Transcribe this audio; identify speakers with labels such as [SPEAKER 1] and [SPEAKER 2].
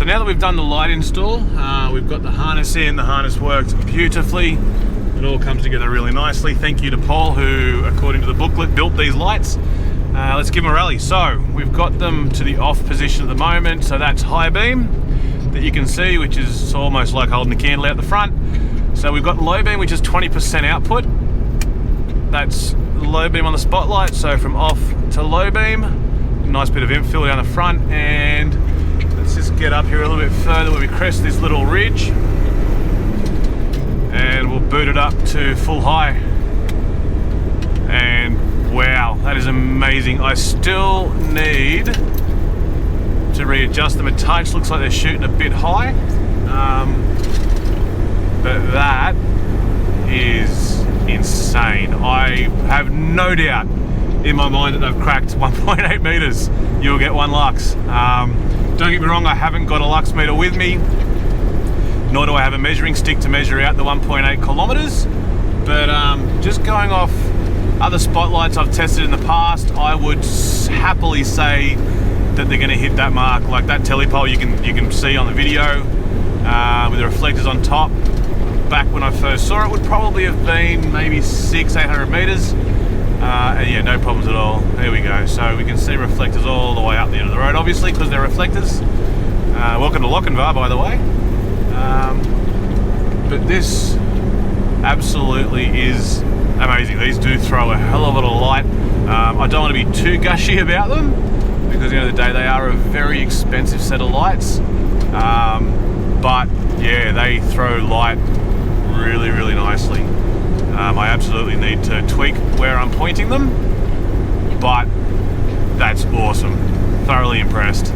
[SPEAKER 1] So now that we've done the light install, we've got the harness in, the harness works beautifully. It all comes together really nicely. Thank you to Paul, who, according to the booklet, built these lights. Let's give them a rally. So we've got them to the off position at the moment. So that's high beam that you can see, which is almost like holding a candle out the front. So we've got low beam, which is 20% output. That's low beam on the spotlight. So from off to low beam, nice bit of infill down the front. And let's just get up here a little bit further where we crest this little ridge. And we'll boot it up to full high. And wow, that is amazing. I still need to readjust them a touch. Looks like they're shooting a bit high. But that is insane. I have no doubt in my mind that they've cracked 1.8 meters. You'll get 1 lux. Don't get me wrong, I haven't got a lux meter with me, nor do I have a measuring stick to measure out the 1.8 kilometers. But just going off other spotlights I've tested in the past, I would happily say that they're going to hit that mark. Like that telepole you can see on the video with the reflectors on top. Back when I first saw it, would probably have been maybe 600-800 meters, and yeah, no problems at all. There we go. So we can see reflectors all the way up the end of the road, obviously, because they're reflectors. Welcome to Lochinvar, by the way. But this absolutely is amazing. These do throw a hell of a lot of light. I don't want to be too gushy about them, because at the end of the day, they are a very expensive set of lights. But yeah, they throw light really, really nicely. I absolutely need to tweak where I'm pointing them, but that's awesome. Thoroughly impressed.